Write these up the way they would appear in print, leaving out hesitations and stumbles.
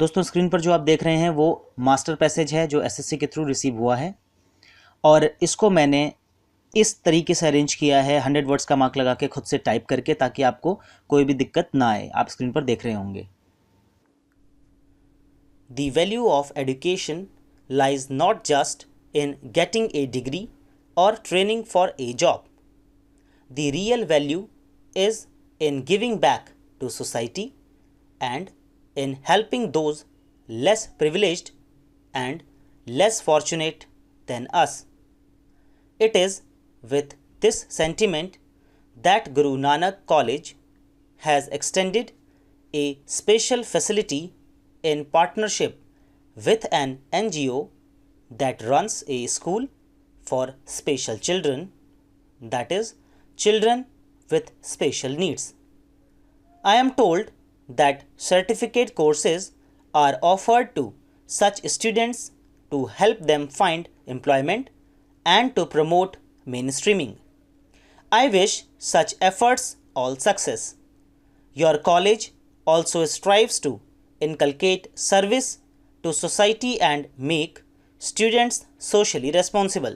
दोस्तों स्क्रीन पर जो आप देख रहे हैं वो मास्टर पैसेज है जो एसएससी के थ्रू रिसीव हुआ है और इसको मैंने इस तरीके से अरेंज किया है 100 वर्ड्स का मार्क लगा के खुद से टाइप करके, ताकि आपको कोई भी दिक्कत ना आए। आप स्क्रीन पर देख रहे होंगे। The value of education lies not just in getting a degree or training for a job. The real value is in giving back to society and in helping those less privileged and less fortunate than us. It is with this sentiment that Guru Nanak College has extended a special facility in partnership with an NGO that runs a school for special children, that is, children with special needs. I am told that certificate courses are offered to such students to help them find employment and to promote mainstreaming. I wish such efforts all success. Your college also strives to inculcate service to society and make students socially responsible.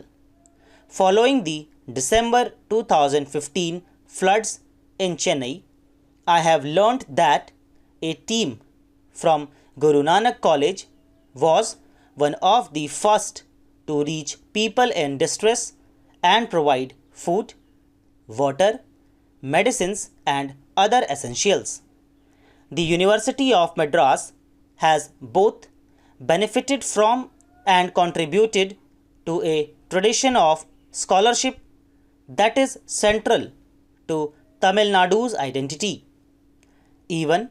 Following the December 2015 floods in Chennai, I have learnt that a team from Guru Nanak College was one of the first to reach people in distress and provide food, water, medicines, and other essentials. The University of Madras has both benefited from and contributed to a tradition of scholarship that is central to Tamil Nadu's identity. Even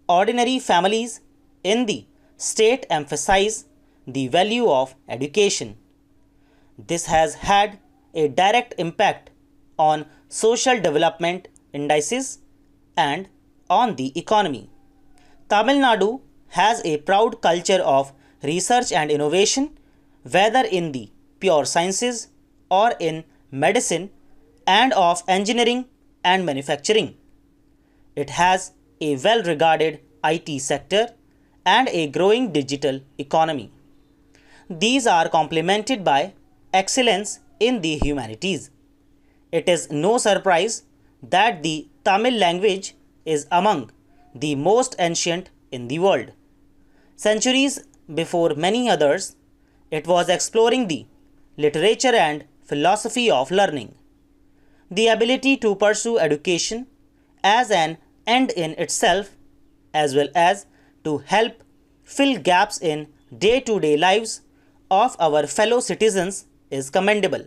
ordinary families in the state emphasize the value of education. This has had a direct impact on social development indices and on the economy. Tamil Nadu has a proud culture of research and innovation, whether in the pure sciences or in medicine, and of engineering and manufacturing. It has a well-regarded IT sector and a growing digital economy. These are complemented by excellence in the humanities. It is no surprise that the Tamil language is among the most ancient in the world. Centuries before many others, it was exploring the literature and philosophy of learning. The ability to pursue education as an end in itself, as well as to help fill gaps in day-to-day lives of our fellow citizens, is commendable.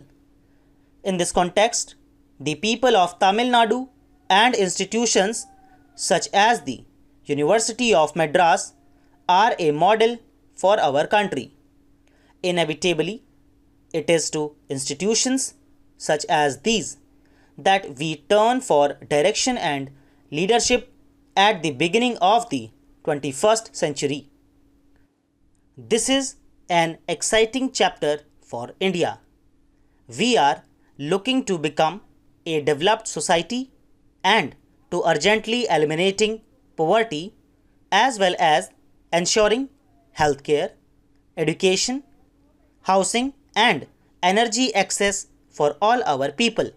In this context, the people of Tamil Nadu and institutions such as the University of Madras are a model for our country. Inevitably, it is to institutions such as these that we turn for direction and leadership at the beginning of the 21st century. This is an exciting chapter for India. We are looking to become a developed society and to urgently eliminating poverty as well as ensuring healthcare, education, housing and energy access for all our people.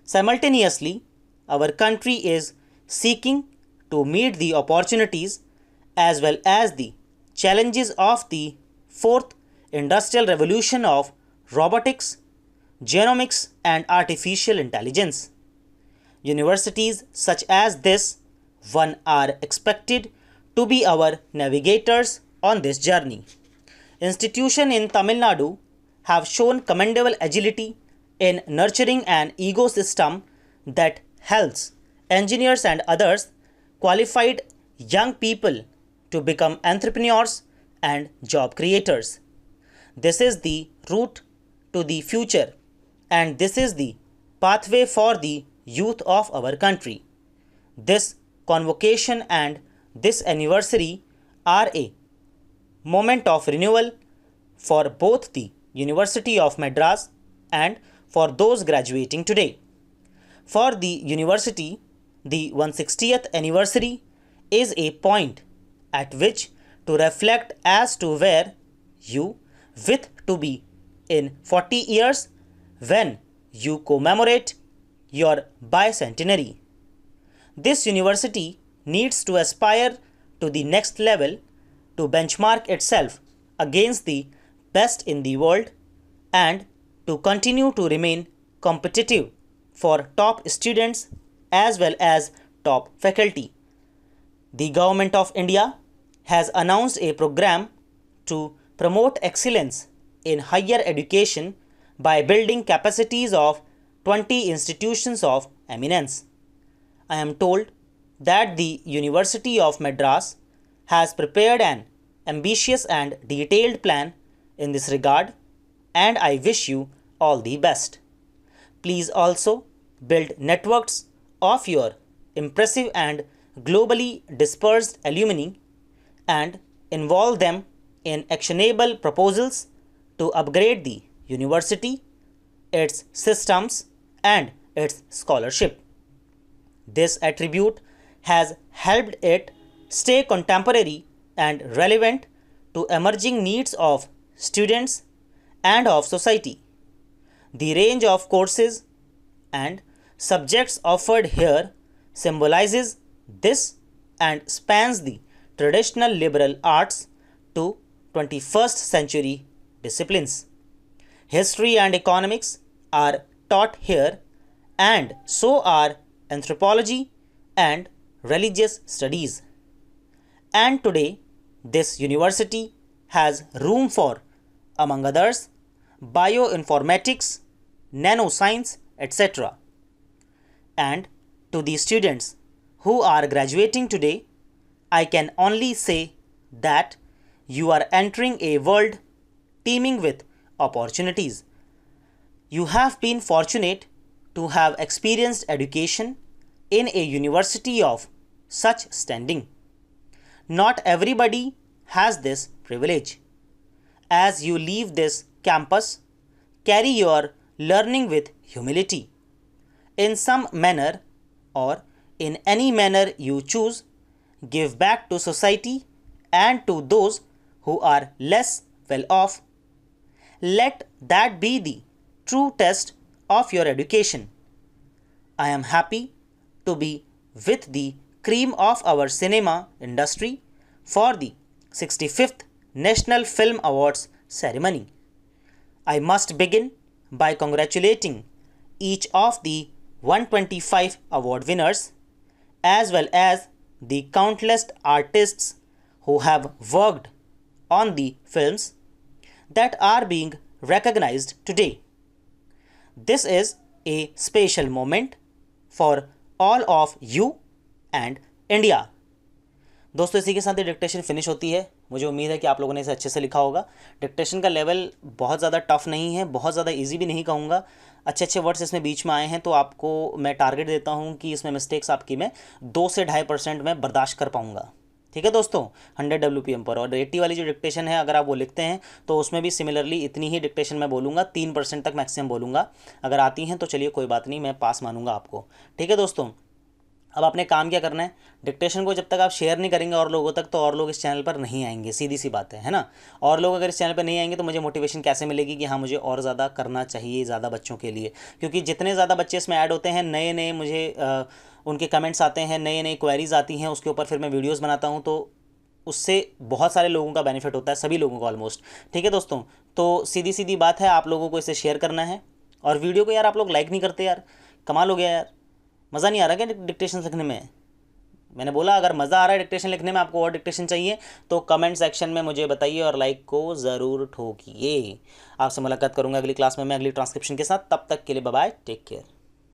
Simultaneously, our country is seeking to meet the opportunities as well as the challenges of the fourth industrial revolution of robotics, genomics and artificial intelligence. Universities such as this one are expected to be our navigators on this journey. Institutions in Tamil Nadu have shown commendable agility in nurturing an ecosystem that helps engineers and others qualified young people to become entrepreneurs and job creators. This is the route to the future, and this is the pathway for the youth of our country. This convocation and this anniversary are a moment of renewal for both the University of Madras and for those graduating today. For the university, the 160th anniversary is a point at which to reflect as to where you wish to be in 40 years when you commemorate your bicentenary. This university needs to aspire to the next level to benchmark itself against the best in the world and to continue to remain competitive for top students as well as top faculty. The Government of India has announced a program to promote excellence in higher education by building capacities of 20 institutions of eminence. I am told that the University of Madras has prepared an ambitious and detailed plan in this regard, and I wish you all the best. Please also build networks of your impressive and globally dispersed alumni and involve them in actionable proposals to upgrade the university, its systems, and its scholarship. This attribute has helped it stay contemporary and relevant to emerging needs of students and of society. The range of courses and subjects offered here symbolizes this and spans the traditional liberal arts to 21st century disciplines. History and economics are taught here, and so are anthropology and religious studies. And today, this university has room for, among others, bioinformatics, nanoscience, etc. And to the students who are graduating today, I can only say that you are entering a world teeming with opportunities. You have been fortunate to have experienced education in a university of such standing. Not everybody has this privilege. As you leave this campus, carry your learning with humility. In some manner or in any manner you choose, give back to society and to those who are less well off. Let that be the true test of your education. I am happy to be with the cream of our cinema industry for the 65th National Film Awards ceremony. I must begin by congratulating each of the 125 award winners as well as the countless artists who have worked on the films that are being recognized today. This is a special moment for all of you and India. दोस्तों इसी के साथ ही dictation finish होती है। मुझे उम्मीद है कि आप लोगों ने इसे अच्छे से लिखा होगा। डिक्टेशन का लेवल बहुत ज़्यादा टफ नहीं है, बहुत ज़्यादा इजी भी नहीं कहूँगा। अच्छे अच्छे वर्ड्स इसमें बीच में आए हैं, तो आपको मैं टारगेट देता हूँ कि इसमें मिस्टेक्स आपकी मैं 2 से 2.5% में बर्दाश्त कर पाऊँगा। ठीक है दोस्तों, 100 WPM पर। और 80 वाली जो डिक्टेशन है अगर आप वो लिखते हैं तो उसमें भी सिमिलरली इतनी ही डिक्टेशन मैं बोलूँगा, 3% तक मैक्सिमम बोलूँगा। अगर आती हैं तो चलिए कोई बात नहीं, मैं पास मानूंगा आपको। ठीक है दोस्तों, अब आपने काम क्या करना है, डिक्टेशन को जब तक आप शेयर नहीं करेंगे और लोगों तक, तो और लोग इस चैनल पर नहीं आएंगे। सीधी सी बात है ना। और लोग अगर इस चैनल पर नहीं आएंगे तो मुझे मोटिवेशन कैसे मिलेगी कि हाँ मुझे और ज़्यादा करना चाहिए ज़्यादा बच्चों के लिए। क्योंकि जितने ज़्यादा बच्चे इसमें ऐड होते हैं, नए नए मुझे उनके कमेंट्स आते हैं, नई नई क्वेरीज आती हैं, उसके ऊपर फिर मैं वीडियोज़ बनाता हूँ, तो उससे बहुत सारे लोगों का बेनिफिट होता है, सभी लोगों को ऑलमोस्ट। ठीक है दोस्तों, तो सीधी सीधी बात है, आप लोगों को इसे शेयर करना है। और वीडियो को यार आप लोग लाइक नहीं करते यार, कमाल हो गया यार। मज़ा नहीं आ रहा क्या डिक्टेशन लिखने में? मैंने बोला अगर मज़ा आ रहा है डिक्टेशन लिखने में, आपको और डिक्टेशन चाहिए तो कमेंट सेक्शन में मुझे बताइए और लाइक को ज़रूर ठोकिए। आपसे मुलाकात करूँगा अगली क्लास में मैं अगली ट्रांसक्रिप्शन के साथ। तब तक के लिए बाय बाय, टेक केयर।